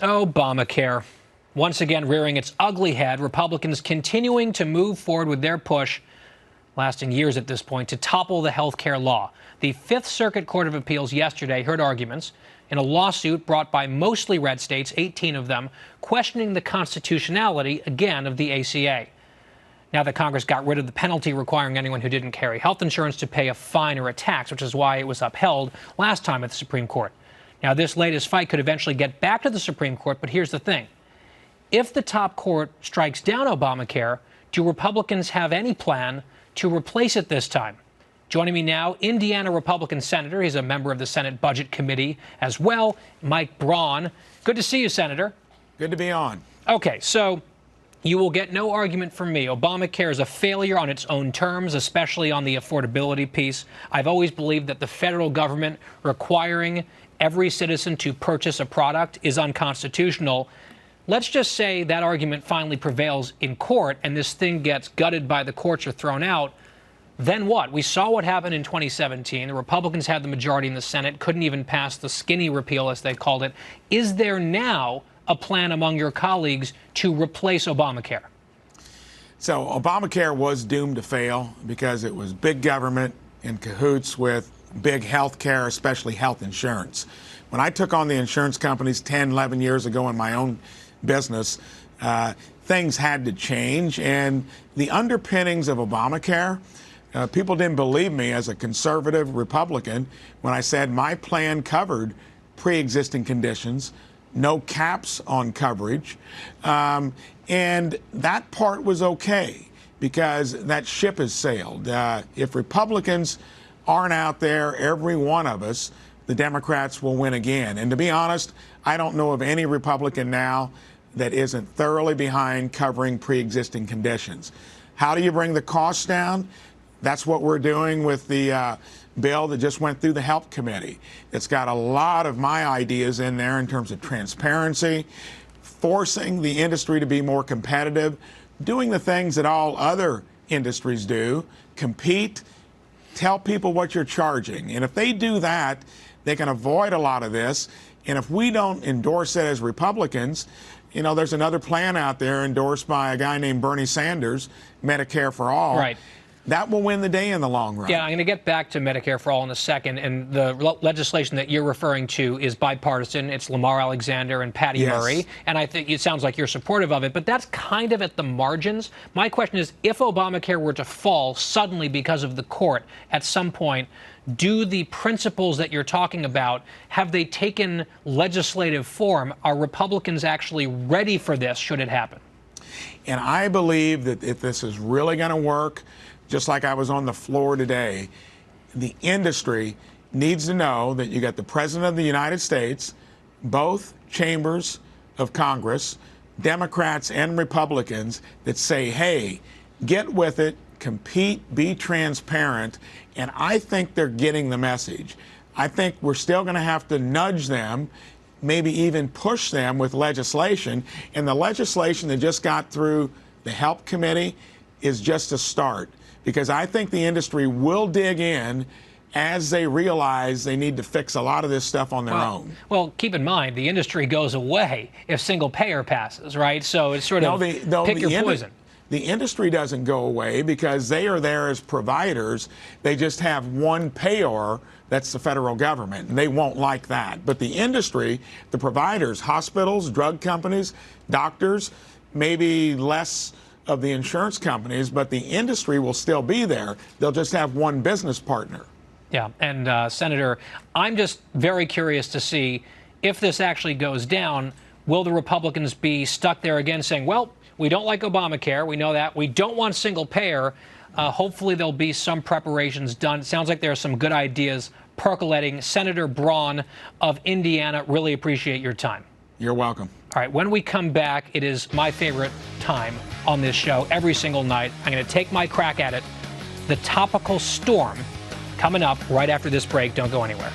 Obamacare. Once again rearing its ugly head, Republicans continuing to move forward with their push, lasting years at this point, to topple the health care law. The Fifth Circuit Court of Appeals yesterday heard arguments in a lawsuit brought by mostly red states, 18 of them, questioning the constitutionality, again, of the ACA. Now that Congress got rid of the penalty requiring anyone who didn't carry health insurance to pay a fine or a tax, which is why it was upheld last time at the Supreme Court. Now, this latest fight could eventually get back to the Supreme Court, but here's the thing. If the top court strikes down Obamacare, do Republicans have any plan to replace it this time? Joining me now, Indiana Republican Senator. He's a member of the Senate Budget Committee as well, Mike Braun. Good to see you, Senator. Good to be on. Okay, so you will get no argument from me. Obamacare is a failure on its own terms, especially on the affordability piece. I've always believed that the federal government requiring every citizen to purchase a product is unconstitutional. Let's just say that argument finally prevails in court and this thing gets gutted by the courts or thrown out. Then what? We saw what happened in 2017. The Republicans had the majority in the Senate, couldn't even pass the skinny repeal, as they called it. Is there now a plan among your colleagues to replace Obamacare? So Obamacare was doomed to fail because it was big government in cahoots with big health care, especially health insurance. When I took on the insurance companies 10, 11 years ago in my own business, things had to change. And the underpinnings of Obamacare, people didn't believe me as a conservative Republican when I said my plan covered pre-existing conditions, no caps on coverage. And that part was okay because that ship has sailed. If Republicans aren't out there, every one of us, the Democrats will win again. And to be honest, I don't know of any Republican now that isn't thoroughly behind covering pre-existing conditions. How do you bring the costs down? That's what we're doing with the bill that just went through the Health Committee. It's got a lot of my ideas in there in terms of transparency, forcing the industry to be more competitive, doing the things that all other industries do, compete, tell people what you're charging. And if they do that, they can avoid a lot of this. And if we don't endorse it as Republicans, you know, there's another plan out there endorsed by a guy named Bernie Sanders, Medicare for All. Right. That will win the day in the long run. Yeah, I'm going to get back to Medicare for All in a second. And the legislation that you're referring to is bipartisan. It's Lamar Alexander and Patty Murray. And I think it sounds like you're supportive of it. But that's kind of at the margins. My question is, if Obamacare were to fall suddenly because of the court at some point, do the principles that you're talking about, have they taken legislative form? Are Republicans actually ready for this should it happen? And I believe that if this is really going to work, just like I was on the floor today, the industry needs to know that you got the President of the United States, both chambers of Congress, Democrats and Republicans, that say, hey, get with it, compete, be transparent. And I think they're getting the message. I think we're still going to have to nudge them, maybe even push them with legislation. And the legislation that just got through the Health Committee is just a start, because I think the industry will dig in as they realize they need to fix a lot of this stuff on their own. Well, keep in mind, the industry goes away if single payer passes, right? So it's sort of pick your poison. The industry doesn't go away because they are there as providers. They just have one payer, that's the federal government, and they won't like that. But the industry, the providers, hospitals, drug companies, doctors, maybe less of the insurance companies, but the industry will still be there. They'll just have one business partner. Yeah, and Senator, I'm just very curious to see if this actually goes down, will the Republicans be stuck there again saying, well, we don't like Obamacare, we know that, we don't want single payer. Hopefully there'll be some preparations done. It sounds like there are some good ideas percolating. Senator Braun of Indiana, really appreciate your time. You're welcome. All right, when we come back, it is my favorite time on this show every single night. I'm going to take my crack at it. The topical storm coming up right after this break. Don't go anywhere.